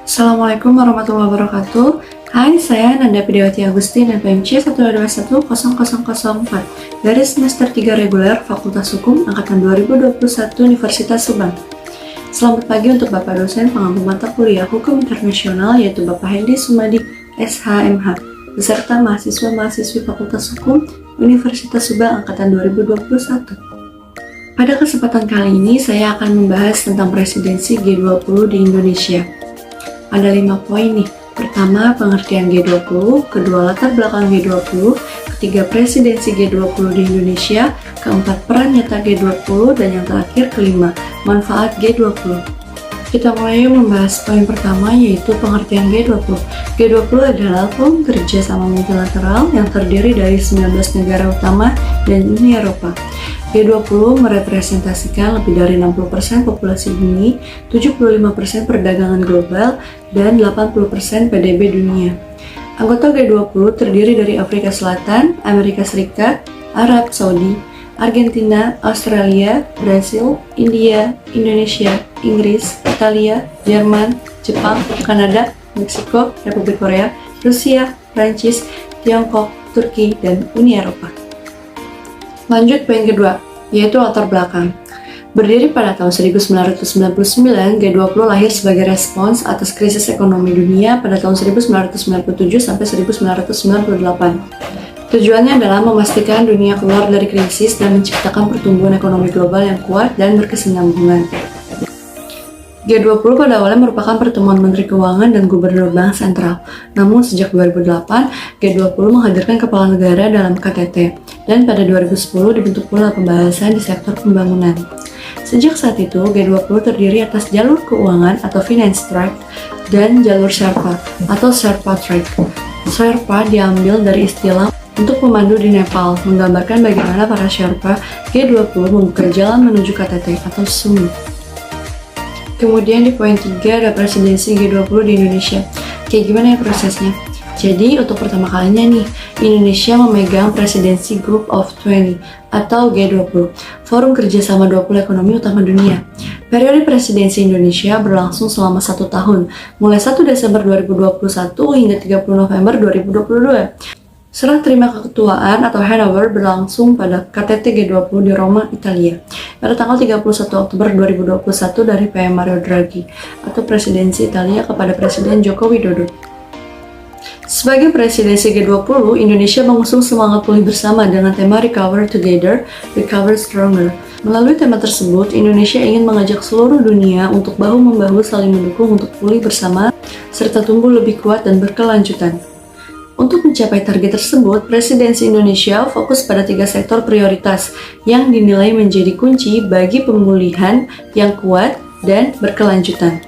Assalamualaikum warahmatullahi wabarakatuh. Hai, saya Nanda Pidiawati Agustin, NPMC 1210004, dari semester 3 reguler Fakultas Hukum Angkatan 2021 Universitas Subang. Selamat pagi untuk Bapak dosen pengampu mata kuliah Hukum Internasional, yaitu Bapak Hendy Sumadi, SHMH, beserta mahasiswa-mahasiswi Fakultas Hukum Universitas Subang Angkatan 2021. Pada kesempatan kali ini, saya akan membahas tentang presidensi G20 di Indonesia. Ada 5 poin nih. Pertama, pengertian G20, kedua, latar belakang G20, ketiga, presidensi G20 di Indonesia, keempat, peran nyata G20, dan yang terakhir, kelima, manfaat G20. Kita mulai membahas poin pertama, yaitu pengertian G20. G20 adalah forum kerja sama multilateral yang terdiri dari 19 negara utama dan Uni Eropa. G20 merepresentasikan lebih dari 60% populasi bumi, 75% perdagangan global, dan 80% PDB dunia. Anggota G20 terdiri dari Afrika Selatan, Amerika Serikat, Arab Saudi, Argentina, Australia, Brasil, India, Indonesia, Inggris, Italia, Jerman, Jepang, Kanada, Meksiko, Republik Korea, Rusia, Prancis, Tiongkok, Turki, dan Uni Eropa. Lanjut poin kedua, yaitu latar belakang. Berdiri pada tahun 1999, G20 lahir sebagai respons atas krisis ekonomi dunia pada tahun 1997 sampai 1998. Tujuannya adalah memastikan dunia keluar dari krisis dan menciptakan pertumbuhan ekonomi global yang kuat dan berkesinambungan. G20 pada awalnya merupakan pertemuan Menteri Keuangan dan Gubernur Bank Sentral. Namun sejak 2008, G20 menghadirkan kepala negara dalam KTT, dan pada 2010 dibentuk pula pembahasan di sektor pembangunan. Sejak saat itu, G20 terdiri atas jalur keuangan atau Finance Track dan jalur Sherpa atau Sherpa Track. Sherpa diambil dari istilah untuk pemandu di Nepal, menggambarkan bagaimana para Sherpa G20 membuka jalan menuju KTT atau Summit. Kemudian di poin 3 ada presidensi G20 di Indonesia. Kayak gimana ya prosesnya? Jadi untuk pertama kalinya nih, Indonesia memegang presidensi Group of 20 atau G20, forum kerjasama 20 ekonomi utama dunia. Periode presidensi Indonesia berlangsung selama 1 tahun, mulai 1 Desember 2021 hingga 30 November 2022. Serah terima keketuaan atau handover berlangsung pada KTT G20 di Roma, Italia, pada tanggal 31 Oktober 2021 dari PM Mario Draghi atau presidensi Italia kepada Presiden Joko Widodo. Sebagai presidensi G20, Indonesia mengusung semangat pulih bersama dengan tema Recover Together, Recover Stronger. Melalui tema tersebut, Indonesia ingin mengajak seluruh dunia untuk bahu-membahu saling mendukung untuk pulih bersama serta tumbuh lebih kuat dan berkelanjutan. Untuk mencapai target tersebut, presidensi Indonesia fokus pada 3 sektor prioritas yang dinilai menjadi kunci bagi pemulihan yang kuat dan berkelanjutan.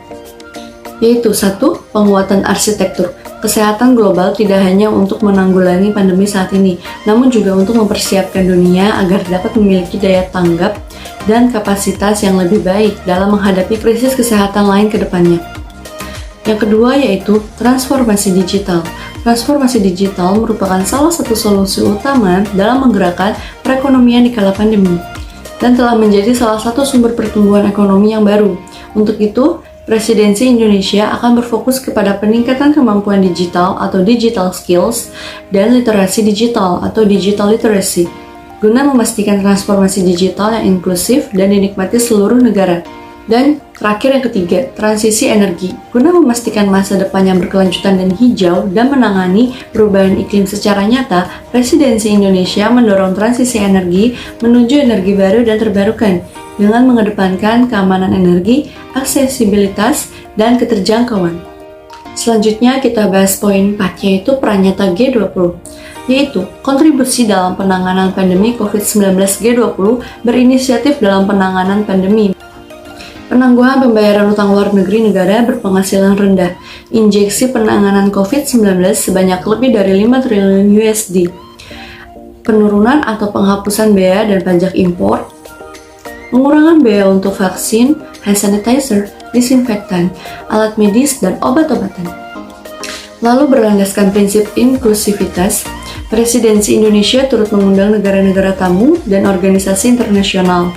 Yaitu 1. Penguatan arsitektur. Kesehatan global tidak hanya untuk menanggulangi pandemi saat ini, namun juga untuk mempersiapkan dunia agar dapat memiliki daya tanggap dan kapasitas yang lebih baik dalam menghadapi krisis kesehatan lain ke depannya. Yang kedua yaitu transformasi digital. Transformasi digital merupakan salah satu solusi utama dalam menggerakkan perekonomian di kala pandemi dan telah menjadi salah satu sumber pertumbuhan ekonomi yang baru. Untuk itu, Presidensi Indonesia akan berfokus kepada peningkatan kemampuan digital atau digital skills dan literasi digital atau digital literacy guna memastikan transformasi digital yang inklusif dan dinikmati seluruh negara. Dan terakhir yang ketiga, transisi energi. Guna memastikan masa depan yang berkelanjutan dan hijau dan menangani perubahan iklim secara nyata, Presidensi Indonesia mendorong transisi energi menuju energi baru dan terbarukan dengan mengedepankan keamanan energi, aksesibilitas, dan keterjangkauan. Selanjutnya kita bahas poin 4, yaitu peran nyata G20. Yaitu kontribusi dalam penanganan pandemi COVID-19. G20 berinisiatif dalam penanganan pandemi. Penangguhan pembayaran utang luar negeri negara berpenghasilan rendah, injeksi penanganan COVID-19 sebanyak lebih dari 5 triliun USD, penurunan atau penghapusan bea dan pajak impor, pengurangan bea untuk vaksin, hand sanitizer, disinfektan, alat medis, dan obat-obatan. Lalu berlandaskan prinsip inklusivitas, Presidensi Indonesia turut mengundang negara-negara tamu dan organisasi internasional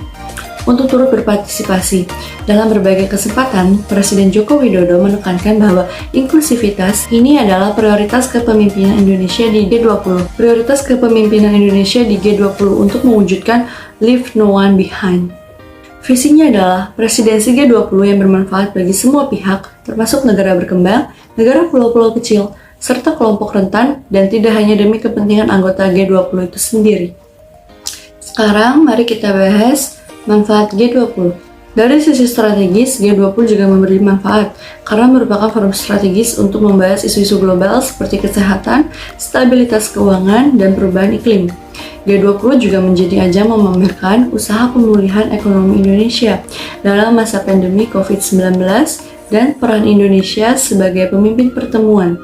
untuk turut berpartisipasi. Dalam berbagai kesempatan, Presiden Joko Widodo menekankan bahwa inklusivitas ini adalah prioritas kepemimpinan Indonesia di G20. Prioritas kepemimpinan Indonesia di G20 untuk mewujudkan Leave No One Behind. Visinya adalah presidensi G20 yang bermanfaat bagi semua pihak, termasuk negara berkembang, negara pulau-pulau kecil, serta kelompok rentan, dan tidak hanya demi kepentingan anggota G20 itu sendiri. Sekarang, mari kita bahas manfaat G20. Dari sisi strategis, G20 juga memberi manfaat karena merupakan forum strategis untuk membahas isu-isu global seperti kesehatan, stabilitas keuangan, dan perubahan iklim. G20 juga menjadi ajang memamerkan usaha pemulihan ekonomi Indonesia dalam masa pandemi COVID-19 dan peran Indonesia sebagai pemimpin pertemuan.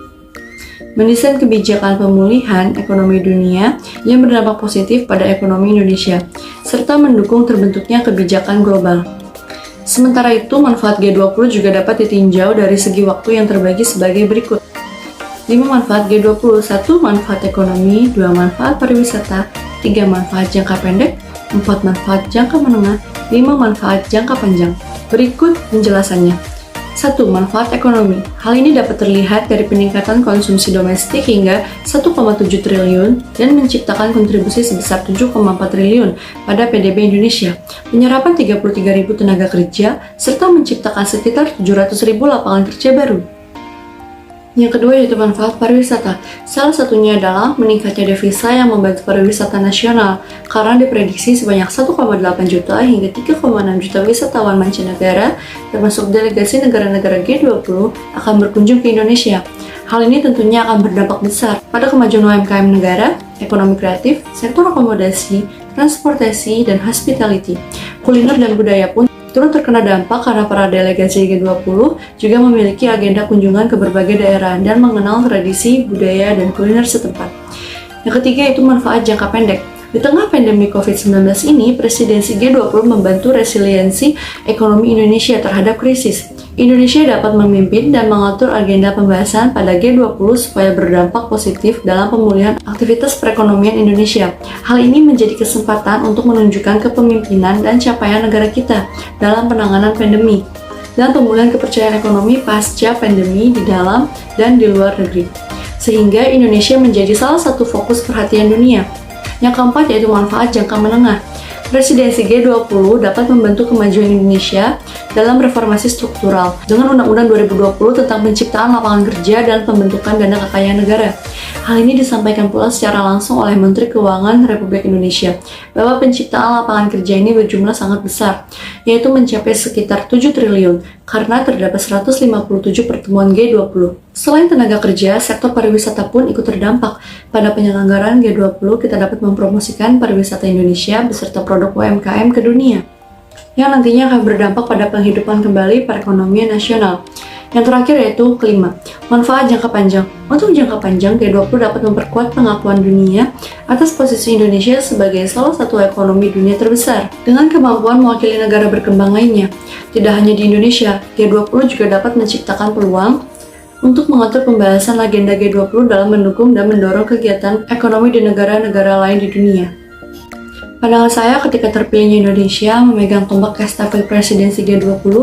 Mendesain kebijakan pemulihan ekonomi dunia yang berdampak positif pada ekonomi Indonesia, serta mendukung terbentuknya kebijakan global. Sementara itu, manfaat G20 juga dapat ditinjau dari segi waktu yang terbagi sebagai berikut. 5 manfaat G20, 1 manfaat ekonomi, 2 manfaat pariwisata, 3 manfaat jangka pendek, 4 manfaat jangka menengah, 5 manfaat jangka panjang. Berikut penjelasannya. 1. Manfaat ekonomi. Hal ini dapat terlihat dari peningkatan konsumsi domestik hingga 1,7 triliun dan menciptakan kontribusi sebesar 7,4 triliun pada PDB Indonesia, penyerapan 33.000 tenaga kerja, serta menciptakan sekitar 700.000 lapangan kerja baru. Yang kedua yaitu manfaat pariwisata. Salah satunya adalah meningkatnya devisa yang membantu pariwisata nasional karena diprediksi sebanyak 1,8 juta hingga 3,6 juta wisatawan mancanegara termasuk delegasi negara-negara G20 akan berkunjung ke Indonesia. Hal ini tentunya akan berdampak besar pada kemajuan UMKM negara, ekonomi kreatif, sektor akomodasi, transportasi, dan hospitality. Kuliner dan budaya pun turut terkena dampak karena para delegasi G20 juga memiliki agenda kunjungan ke berbagai daerah dan mengenal tradisi, budaya, dan kuliner setempat. Yang ketiga yaitu manfaat jangka pendek. Di tengah pandemi COVID-19 ini, presidensi G20 membantu resiliensi ekonomi Indonesia terhadap krisis. Indonesia dapat memimpin dan mengatur agenda pembahasan pada G20 supaya berdampak positif dalam pemulihan aktivitas perekonomian Indonesia. Hal ini menjadi kesempatan untuk menunjukkan kepemimpinan dan capaian negara kita dalam penanganan pandemi dan pemulihan kepercayaan ekonomi pasca pandemi di dalam dan di luar negeri. Sehingga Indonesia menjadi salah satu fokus perhatian dunia. Yang keempat yaitu manfaat jangka menengah. Presidensi G20 dapat membantu kemajuan Indonesia dalam reformasi struktural dengan Undang-Undang 2020 tentang penciptaan lapangan kerja dan pembentukan dana kekayaan negara. Hal ini disampaikan pula secara langsung oleh Menteri Keuangan Republik Indonesia bahwa penciptaan lapangan kerja ini berjumlah sangat besar, yaitu mencapai sekitar 7 triliun karena terdapat 157 pertemuan G20. Selain tenaga kerja, sektor pariwisata pun ikut terdampak. Pada penyelenggaraan G20, kita dapat mempromosikan pariwisata Indonesia beserta produk UMKM ke dunia, yang nantinya akan berdampak pada penghidupan kembali perekonomian nasional. Yang terakhir yaitu kelima, manfaat jangka panjang. Untuk jangka panjang, G20 dapat memperkuat pengakuan dunia atas posisi Indonesia sebagai salah satu ekonomi dunia terbesar, dengan kemampuan mewakili negara berkembang lainnya. Tidak hanya di Indonesia, G20 juga dapat menciptakan peluang untuk mengatur pembahasan agenda G20 dalam mendukung dan mendorong kegiatan ekonomi di negara-negara lain di dunia. Pandangan saya ketika terpilihnya Indonesia memegang tombak estafet presidensi G20,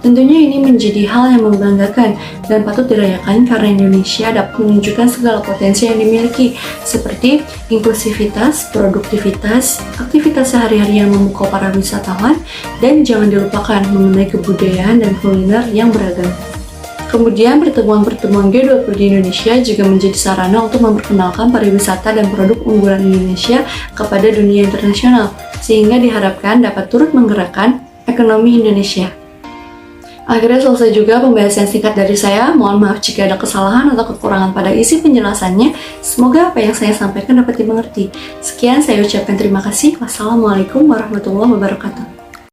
tentunya ini menjadi hal yang membanggakan dan patut dirayakan karena Indonesia dapat menunjukkan segala potensi yang dimiliki, seperti inklusivitas, produktivitas, aktivitas sehari-hari yang memukau para wisatawan, dan jangan dilupakan mengenai kebudayaan dan kuliner yang beragam. Kemudian pertemuan-pertemuan G20 di Indonesia juga menjadi sarana untuk memperkenalkan pariwisata dan produk unggulan Indonesia kepada dunia internasional, sehingga diharapkan dapat turut menggerakkan ekonomi Indonesia. Akhirnya selesai juga pembahasan singkat dari saya. Mohon maaf jika ada kesalahan atau kekurangan pada isi penjelasannya. Semoga apa yang saya sampaikan dapat dimengerti. Sekian, saya ucapkan terima kasih. Wassalamualaikum warahmatullahi wabarakatuh.